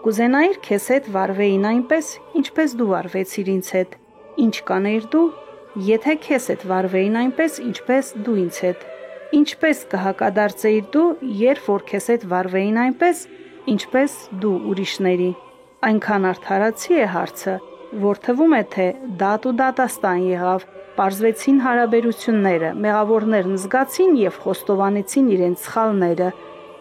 Կուզենայիր քեզ հետ վարվեին այնպես, ինչպես դու վարվեցիր ինձ հետ։ Ինչ կանեիր դու, եթե քեզ հետ վարվեին այնպես, ինչպես դու ինձ հետ։ Ինչպես կհակադարձեիր դու, երբ որ քեզ հետ վարվեին այնպես, ինչպես դու ուրիշների։ Այնքան արդարացի է հարցը, որ թվում է, թե դատ ու դատաստան եղավ, պարզվեցին հարաբերությունները, մեղավորներն զգացին և խոստովանեցին իրենց սխալները,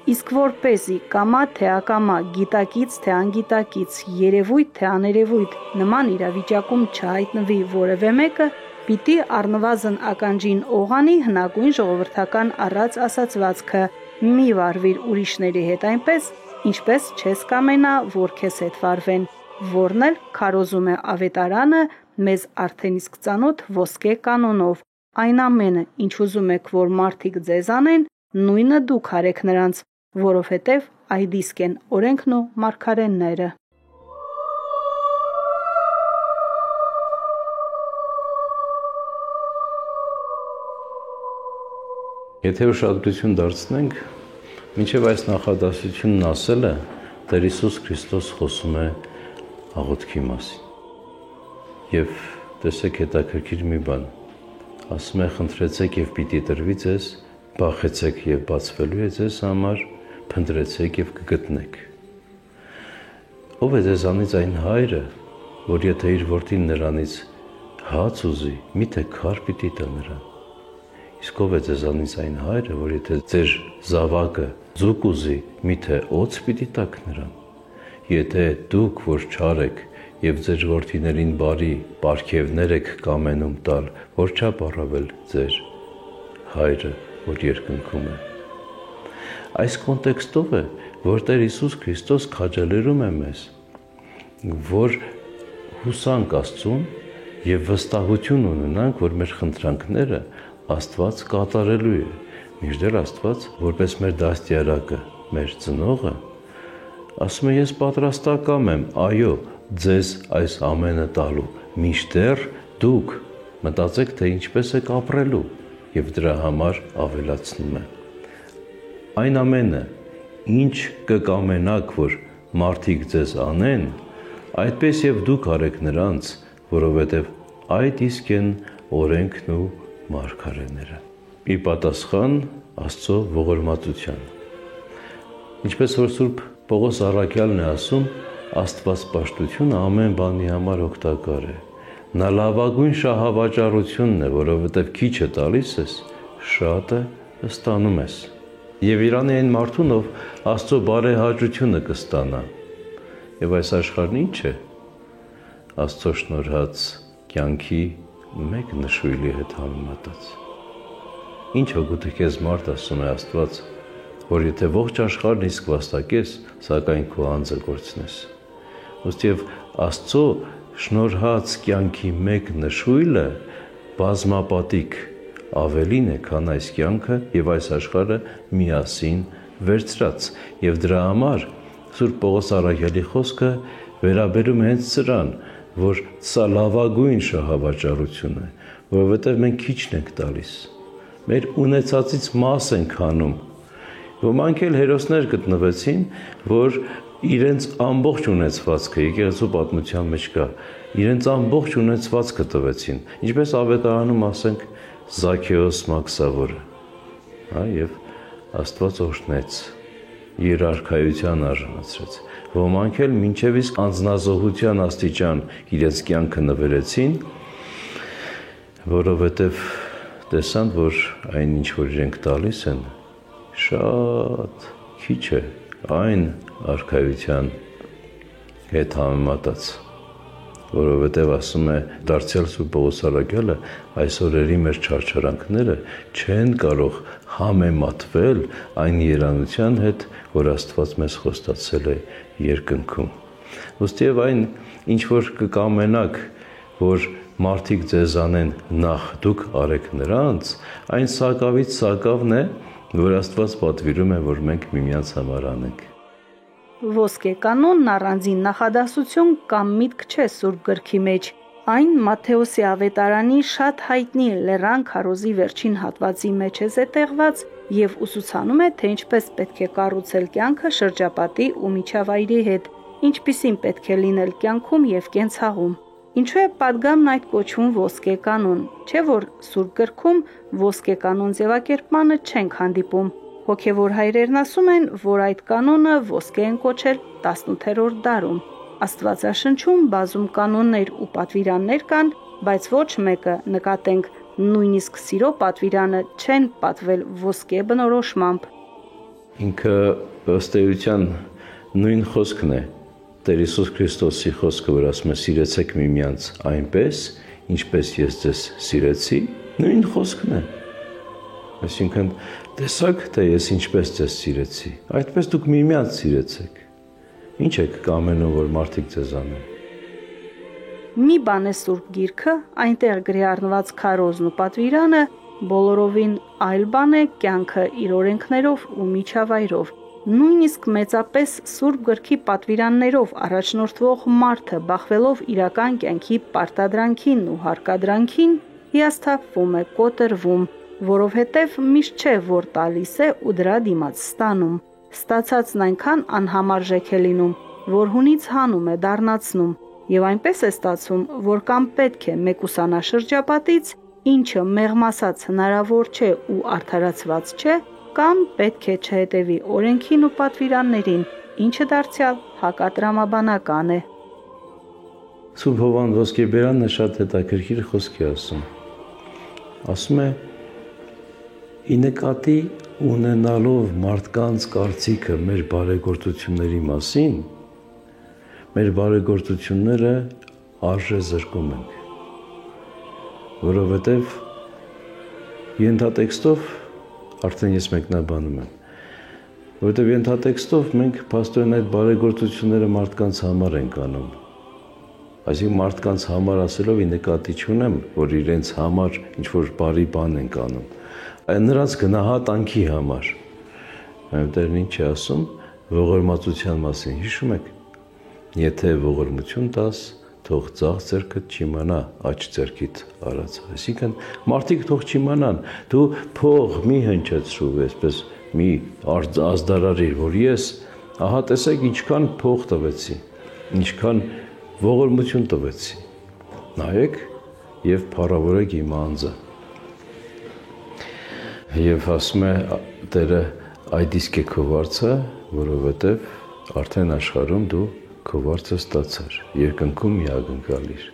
իսկ որպեսզի կամա թե ակամա, գիտակից թե անգիտակից, երևույթ թե աներևույթ նման իրավիճակում չհայտնվի որևէ մեկը, պիտի առնվազն ականջին օղանի հնագույն ժողովրդական առած ասացվածքը՝ մի վարվիր ուրիշների հետ այնպես, ինչպես չես կամենա, որ քեզ հետ վարվեն, որն էլ քարոզում է ավետարանը մեզ արդեն իսկ ծանոթ ոսկե կանոնով. այն ամենը, ինչ ուզում եք, որ մարդիկ ձեզ անեն, նույնը դուք արեք նրանց, որովհետև այդ իսկ են օրենքն ու մարգարեները։ Եթե ուշադրություն դարձնենք, մինչև այս նախադասությունն ասելը, Տեր Հիսուս Քրիստոս խոսում է աղոթքի մասին։ Եվ տեսեք հետաքրքիր մի բան, ասում է խնդրեցեք և պիտի տրվի ձեզ, բախեցեք և բացվելու է ձեզ համար, փնտրեցեք և կգտնեք։ Ով է ձեզանից այն հայրը, որ եթե իր որդին նրանից հաց ուզի, միթե քար պիտի տա նրան։ Իսկ ով է ձեզանից այն հայրը, որ եթե ձեր զավակը ձուկ ուզի, միթե օձ պիտի տաք նրան։ Եթե դուք, որ չար եք և ձեր որդիներին բարի պարգևներ եք կամենում տալ, որչափ առավել ձեր հայրը, որ երկնքում է։ Այս կոնտեքստով է, որ Տեր Հիսուս Քրիստոս քաջալերում է մեզ, որ հուսանք Աստծուն և վստահություն ունենանք, որ մեր խնդրանքները Աստված կատարելու է, մինչդեռ Աստված, որպես մեր դաստիարակը, մեր ծնողը, ասում է ես պատրաստակամ եմ, այո, ձեզ այս ամենը տալու, մինչդեռ դուք մտածեք, թե ինչպես եք ապրելու և դրա համար ավելացնում է։ Այն ամենը, ինչ կկամենաք, որ մարդիկ ձեզ անեն, այդպես և դուք արեք նրանց, որովհետև այդ իսկ են օրենքն ու մարգարեները։ Ի պատասխան Աստծո ողորմածության։ Ինչպես որ Սուրբ Պողոս առաքյալն է ասում, Աստվածպաշտությունը ամեն բանի համար օգտակար է։ Նա լավագույն շահավաճառությունն է, որովհետև քիչը տալիս ես, շատը ստանում ես։ Եվ Իրանի այն մարդուն, ով Աստծո բարեհաճությունը կստանա։ Եվ այս աշխարհն ինչ է։ Աստծո շնորհած կյանքի մեկ նշույլի հետ համեմատած։ Ինչ հոգուտ է քեզ մարդ, ասում է Աստված, որ եթե ողջ աշխարհն իսկ վաստակես, սակայն քո անձը կորցնես։ Ըստև Աստծո շնորհած կյանքի մեկ նշույլը բազմապատիկ ավելին է, քան այս կյանքը և այս աշխարհը միասին վերցրած, և դրա համար Սուրբ Պողոս առաքյալի խոսքը վերաբերում է հենց սրան, որ սա լավագույն շահավաճառություն է, որովհետև մենք քիչն ենք տալիս, մեր ունեցածից մաս ենք հանում։ Ոմանք էլ հերոսներ գտնվեցին, որ իրենց ամբողջ ունեցվածքը, եկեղեցու պատմության մեջ կա, իրենց ամբողջ ունեցվածքը տվեցին, ինչպես ավետարանում ասենք Զաքեոս Մաքսավորը, և Աստված օրհնեց, իր արքայության արժանացրեց։ Ոմանք էլ մինչև իսկ անձնազոհության աստիճան իրենց կյանքը նվերեցին, որովհետև տեսան, որ այն ինչ որ իրենք տալիս են, շատ քիչ է այն արքայության հետ համեմատած, որովհետև ասում է դարձյալ Սուրբ Պողոս առաքյալը, այս օրերի մեր չարչարանքները չեն կարող համեմատվել այն երանության հետ, որ Աստված մեզ խոստացել է երկնքում։ Ըստև այն, ինչ որ կկամենաք, որ մարդիկ ձեզ անեն, նախ դուք արեք նրանց, այն սակավից սակավն է, որ Աստված պատվիրում է, որ մենք միմյանց համար անենք։ Ոսկե կանոնն առանձին նախադասություն կամ միտք չէ Սուրբ գրքի մեջ, այն Մատթեոսի ավետարանի շատ հայտնի լեռան քարոզի վերջին հատվածի մեջ է զետեղված և ուսուցանում է, թե ինչպես պետք է կառուցել կյանքը շրջապատի ու միջավայրի հետ, ինչպիսին պետք է լինել կյանքում եւ կենցաղում։ Ինչու է պատգամն այդ կոչվում ոսկե կանոն, չէ՞ որ Սուրբ գրքում ոսկե կանոն ձևակերպմանը չենք հանդիպում։ Հոգևոր հայրերն ասում են, որ այդ կանոնը ոսկե են կոչել 18-րդ դարում։ Աստվածաշնչում բազում կանոններ ու պատվիրաններ կան, բայց ոչ մեկը, նկատենք, նույնիսկ սիրո պատվիրանը չեն պատվել ոսկե բնորոշմամբ։ Ինքը ըստ էության նույն խոսքն է Տեր Հիսուս Քրիստոսի խոսքը, որ ասում է սիրեցեք միմյանց այնպես, ինչպես ես ձեզ սիրեցի, նույն խոսքն է։ Այսինքն տեսակ, թե ես ինչպես ձեզ սիրեցի, այդպես դուք միմյանց սիրեցեք։ Ինչ եք կամենում, որ մարդիկ ձեզ անեն։ Մի բան է Սուրբ Գիրքը, այնտեղ գրի առնված քարոզն ու պատվիրանը, բոլորովին այլ բան է կյանքը իր օրենքներով ու միջավայրով։ Նույնիսկ մեծապես Սուրբ Գրքի պատվիրաններով առաջնորդվող մարդը բախվելով իրական կյանքի պարտադրանքին ու հարկադրանքին, հիասթափվում է, կոտրվում, որովհետև միշտ չէ, որ տալիս է ու դրա դիմաց ստանում։ Ստացածն այնքան անհամարժեք է լինում, որ հունից հանում է դառնացնում, եւ այնպես է ստացվում, որ կամ պետք է մեկուսանա շրջապատից, ինչը մեղմ ասած հնարավոր չէ ու արդարացված չէ, կամ պետք է չհետևի օրենքին ու պատվիրաններին, ինչը դարձյալ հակատրամաբանական է։ Սուրբ Հովհան Ոսկեբերանը շատ հետաքրքիր խոսք է ասում։ Ասում է. «Ի նկատի ունենալով մարդկանց կարծիքը մեր բարեգործությունների մասին, մեր բարեգործությունները արժե զրկում ենք, որովհետև ենթատեքստով արդեն ես մեկնաբանում եմ, որովհետև ենթատեքստով մենք փաստորեն այդ բարեգործությունները մարդկանց համար ենք անում։ Այսինքն մարդկանց համար ասելով ի նկատի չունեմ, որ իրենց համար ինչ-որ բարի բան ենք անում, այլ նրանց գնահատանքի համար։ Տերն ինչ է ասում ողորմածության մասին, հիշում եք։ Եթե ողորմություն տաս, թող ձախ ձեռքդ չիմանա աջ ձեռքիդ արած։ Այսինքն մարդիկ թող չիմանան, դու փող մի հնչեցրու, այսպես մի ազդարարիր, որ ես ահա տեսեք ինչքան փող տվեցի, ինչքան ողորմություն տվեցի։ Նայեք եւ փառավորեք իմ անձը։ Եվ ասում է Տերը, այդ իսկ է քո վարձը, որովհետև արդեն աշխարհում դու քո վարձը ստացար, երկնքում մի ակնկալիր,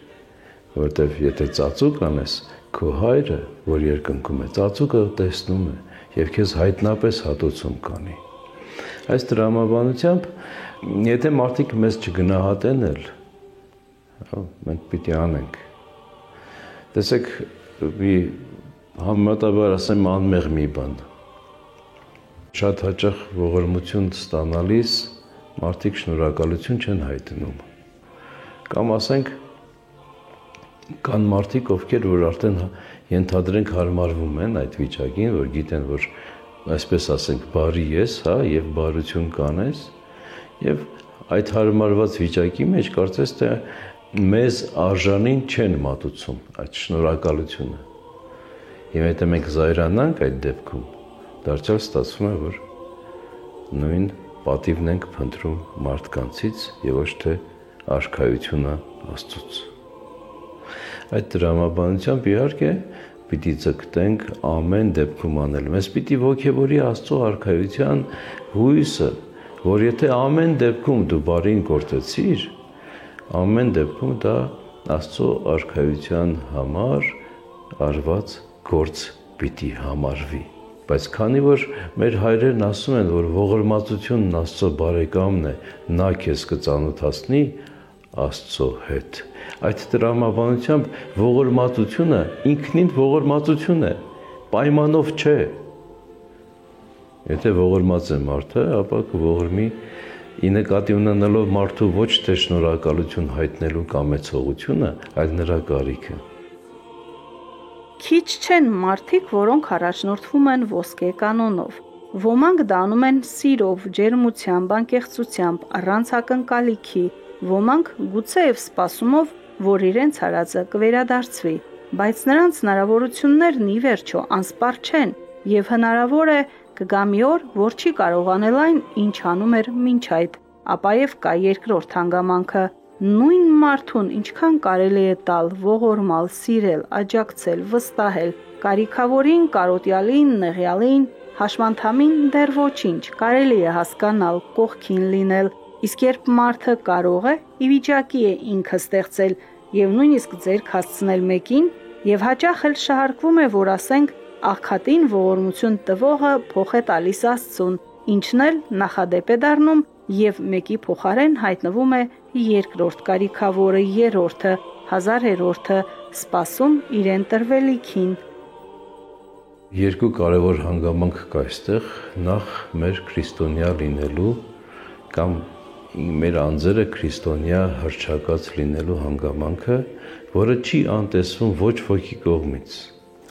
որովհետև եթե ծածուկ անես, քո հայրը, որ երկնքում է, ծածուկը տեսնում է եւ քեզ հայտնապես հատուցում կանի։ Այս տրամաբանությամբ, եթե մարդիկ մեզ չգնահատեն էլ, մենք պիտի անենք։ Տեսեք, մի համեմատաբար ասեմ անմեղ մի բան։ Շատ հաճախ ողորմություն ստանալիս մարդիկ շնորհակալություն չեն հայտնում։ Կամ ասենք կան մարդիկ, ովքեր որ արդեն ենթադրենք հարմարվում են այդ վիճակին, որ գիտեն, որ այսպես ասենք բարի ես, հա, եւ բարություն կանես, եւ այդ հարմարված վիճակի մեջ կարծես թե մեզ արժանին չեն մատուցում այդ շնորհակալությունը։ Եվ եթե մենք զայրանանք այդ դեպքում, դարձյալ ստացվում է, որ նույն պատիվն ենք փնտրում մարդկանցից եւ ոչ թե արքայությունը Աստծուց։ Այդ դրամաբանությամբ իհարկե պիտի ձգտենք ամեն դեպքում անել։ Մեզ պիտի ոգևորի Աստծո արքայության հույսը, որ եթե ամեն դեպքում դու բարին գործեցիր, ամեն դեպքում դա Աստծո արքայության համար արված գործ պիտի համարվի։ Բայց քանի որ մեր հայրերն ասում են, որ ողորմածությունն Աստծո բարեկամն է, նա քեզ կծանոթացնի Աստծո հետ։ Այդ տրամաբանությամբ ողորմածությունը ինքնին ողորմածություն է, պայմանով չէ։ Եթե ողորմած է մարդը, ապա կողորմի ի նկատի ունենալով մարդու ոչ թե շնորհակալություն հայտնելու կամեցողությունը, այլ նրա կարիքը։ Քիչ չեն մարդիկ, որոնք առաջնորդվում են ոսկե կանոնով։ Ոմանք դա անում են սիրով, ջերմությամբ, անկեղծությամբ, առանց ակնկալիքի, ոմանք գուցեև սպասումով, որ իրենց արածը կվերադարձվի, բայց նրանց հնարավորություններն ի վերջո անսպառ չեն, եւ հնարավոր է կգա մի օր, որ չի կարող անել այն, ինչ անում էր մինչ այդ։ ապա եւ կա երկրորդ հանգամանքը. նույն մարդուն ինչքան կարելի է տալ, ողորմալ, սիրել, աջակցել, վստահել, կարիքավորին, կարոտյալին, նեղյալին, հաշմանդամին դեռ ոչինչ, կարելի է հասկանալ, կողքին լինել, իսկ երբ մարդը կարող է, ի վիճակի է ինքը ստեղծել եւ նույնիսկ ձեռք հասցնել մեկին, եւ հաճախ էլ շահարկվում է, որ ասենք աղքատին ողորմություն տվողը փոխ է տալիս Աստծուն, ինչն էլ նախադեպ է դառնում եւ մեկի փոխարեն հայտնվում է երկրորդ կարիքավորը, երրորդը, հազարերորդը, սպասում իրեն տրվելիքին։ Երկու կարևոր հանգամանք կա այստեղ, նախ մեր քրիստոնյա լինելու կամ մեր անձերը քրիստոնյա հռչակած լինելու հանգամանքը, որը չի անտեսվում ոչ ոքի կողմից։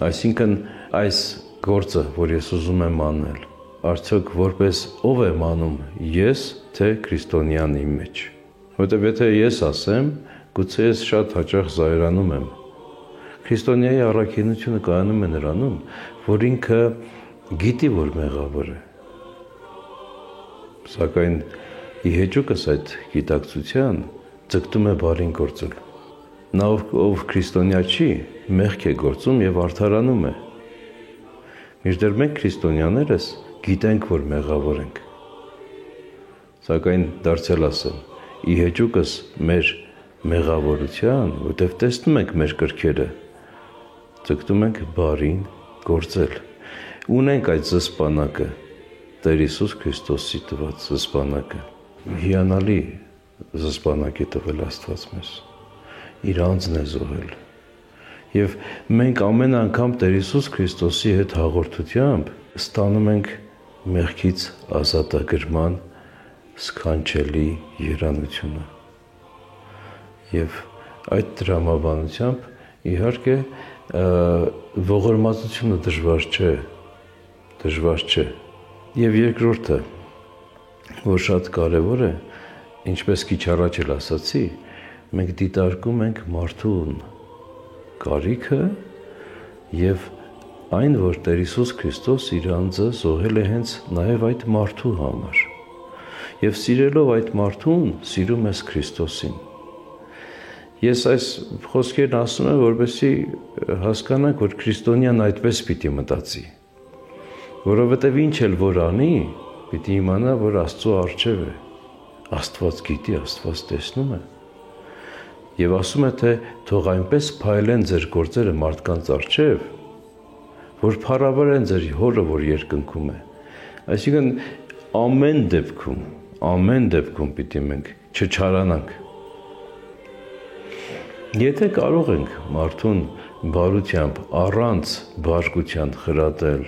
Այսինքն այս գործը, որ ես ուզում եմ անել, արդյոք որպես ով եմ անում ես, թե քրիստոնյան իմ մեջ։ Որտեւ եթե ես ասեմ, գուցե ես շատ հաճախ զայրանում եմ։ Քրիստոնյայի առաքինությունը կայանում է նրանում, որ ինքը գիտի, որ մեղավոր է։ Սակայն ի հեճուկս այդ գիտակցության ձգտում է բարին գործել։ Նա ով քրիստոնյա չի, մեղք է գործում եւ արդարանում է։ Մինչդեռ մենք քրիստոնյաներս գիտենք, որ մեղավոր ենք։ Սակայն դարձյալ ասեմ, ի հեճուկս մեր մեղավորության, որտեղ տեսնում ենք մեր կրքերը, ձգտում ենք բարին գործել։ Ունենք այդ զսպանակը, Տեր Հիսուս Քրիստոսի տված զսպանակը։ Հիանալի զսպանակ է տվել Աստված մեզ։ Իր անձն է զոհել։ Եվ մենք ամեն անգամ Տեր Հիսուս Քրիստոսի հետ հաղորդությամբ ստանում ենք մեղքից ազատագրման սքանչելի երանությունը։ Եվ այդ դրամաբանությամբ իհարկե ողորմածությունը դժվար չէ։ Եվ երկրորդը, որ շատ կարևոր է, ինչպես քիչ առաջ էլ ասացի, մենք դիտարկում ենք մարդուն կարիքը եւ այն, որ Տեր Հիսուս Քրիստոս իր անձը զոհել է հենց նաեւ այդ մարդու համար։ Եվ սիրելով այդ մարդուն, սիրում ես Քրիստոսին։ Ես այս խոսքերն ասում եմ, որպեսզի հասկանանք, որ քրիստոնյան այդպես պիտի մտածի։ Որովհետև ինչ էլ որ անի, պիտի իմանա, որ Աստծո առջև է։ Աստված գիտի, Աստված տեսնում է։ Եվ ասում է, թե թող այնպես փայլեն ձեր գործերը մարդկանց առջև, որ փառաբանեն ձեր Հորը, որ երկնքում է։ Այսինքն ամեն դեպքում պիտի մենք չչարանանք։ Եթե կարող ենք մարդուն բարությամբ, առանց բարկության խրատել,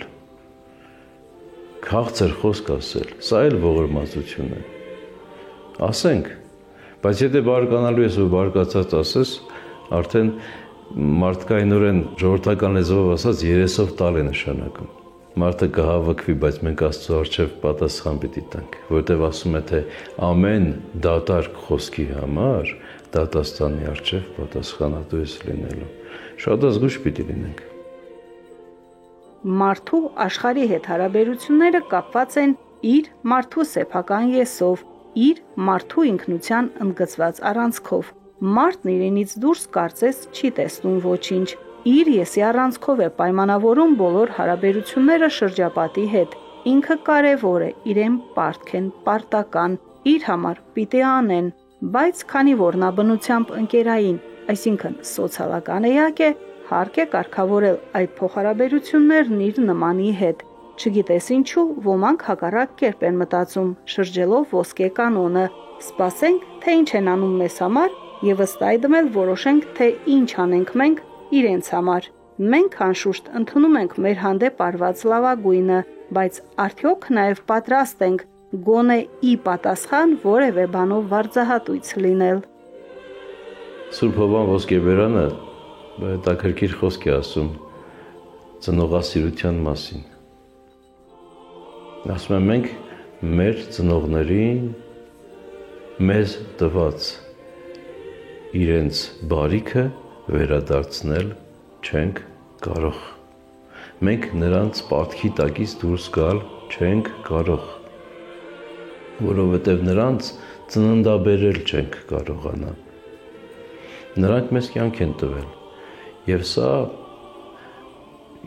քաղցր խոսք ասել, սա էլ ողորմածություն է։ Ասենք, բայց եթե բարկանալու ես ու բարկացած ասես, արդեն մարդկայնորեն ժողովրդական լեզվով ասած երեսով տալ է նշանակում։ Մարդը կհավաքվի, բայց մենք Աստծո առջև պատասխան պիտի տանք, որտեղ ասում է, թե ամեն դատարկ խոսքի համար դատաստանի առջև պատասխանատու ես լինելու։ Շատ ազգուշ պիտի լինենք։ Մարդու աշխարհի հետ հարաբերությունները կապված են իր մարդու սեփական եսով, իր մարդու ինքնության ընդգծված առանցքով։ Մարդն իրենից դուրս կարծես չի տեսնում ոչինչ, իր եսի առանցքով է պայմանավորում բոլոր հարաբերությունները շրջապատի հետ։ Ինքը կարևոր է, իրեն պարտք են, պարտական, իր համար պիտի անեն, բայց քանի որ նա բնությամբ ընկերային, այսինքն սոցիալական էակ է, հարկ է կարգավորել այդ փոխհարաբերություններն իր նմանի հետ։ Չգիտես ինչու, ոմանք հակառակ կերպ են մտածում, շրջելով ոսկե կանոնը, սպասենք, թե ինչ են անում մեզ համար եւ ըստ այդմ էլ որոշենք, թե ինչ անենք մենք իրենց համար։ Մենք անշուշտ ընդունում ենք մեր հանդեպ արված լավագույնը, բայց արդյոք նաև պատրաստ ենք գոնե ի պատասխան որևէ բանով վարձահատույց լինել։ Սուրբ Հովան Ոսկեբերանը հետաքրքիր խոսք է ասում ծնողասիրության մասին։ Ասում է, մենք մեր ծնողներին մեզ տված իրենց բարիքը վերադարձնել չենք կարող։ Մենք նրանց պարտքի տակից դուրս գալ չենք կարող, որովհետև նրանց ծննդաբերել չենք կարողանա։ Նրանք մեզ կյանք են տվել, եւ սա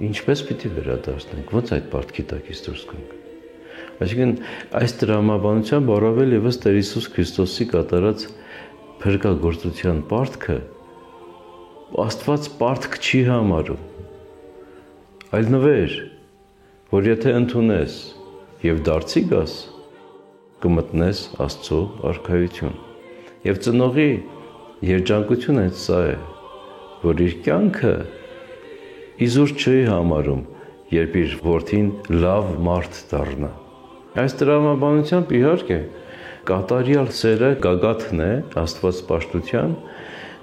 ինչպես պիտի վերադարձնենք, ո՞նց այդ պարտքի տակից դուրս գանք։ Այսինքն այս տրամաբանությամբ առավել եւս Տեր Հիսուս Քրիստոսի կատարած փրկագործության պարտքը Աստված պարտք չի համարում, այլ նվեր, որ եթե ընդունես եւ դարձի գաս, կմտնես Աստծո արքայություն։ Եվ ծնողի երջանկությունը հենց սա է, որ իր կյանքը իզուր չի համարում, երբ իր որդին լավ մարդ դառնա։ Այս տրամաբանությամբ իհարկե կատարյալ սերը գագաթն է աստվածպաշտության,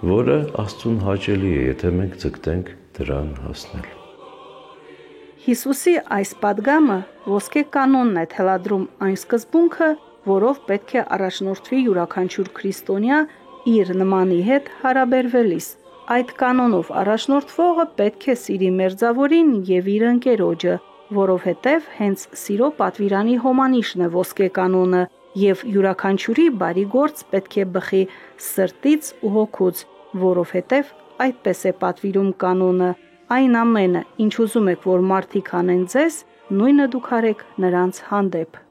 որը Աստծուն հաճելի է, եթե մենք ձգտենք դրան հասնել։ Հիսուսի այս պատգամը ոսկե կանոնն է թելադրում այն սկզբունքը, որով պետք է առաջնորդվի յուրաքանչյուր քրիստոնյա իր նմանի հետ հարաբերվելիս։ Այդ կանոնով առաջնորդվողը պետք է սիրի մերձավորին եւ իր ընկերոջը, որովհետև հենց սիրո պատվիրանի հոմանիշն է ոսկե կանոնը եւ յուրաքանչյուրի բարի գործ պետք է բխի սրտից ու հոգուց, որովհետև այդպես է պատվիրում կանոնը. այն ամենը, ինչ ուզում եք, որ մարդիկ անեն ձեզ, նույնը դուք արեք նրանց հանդեպ։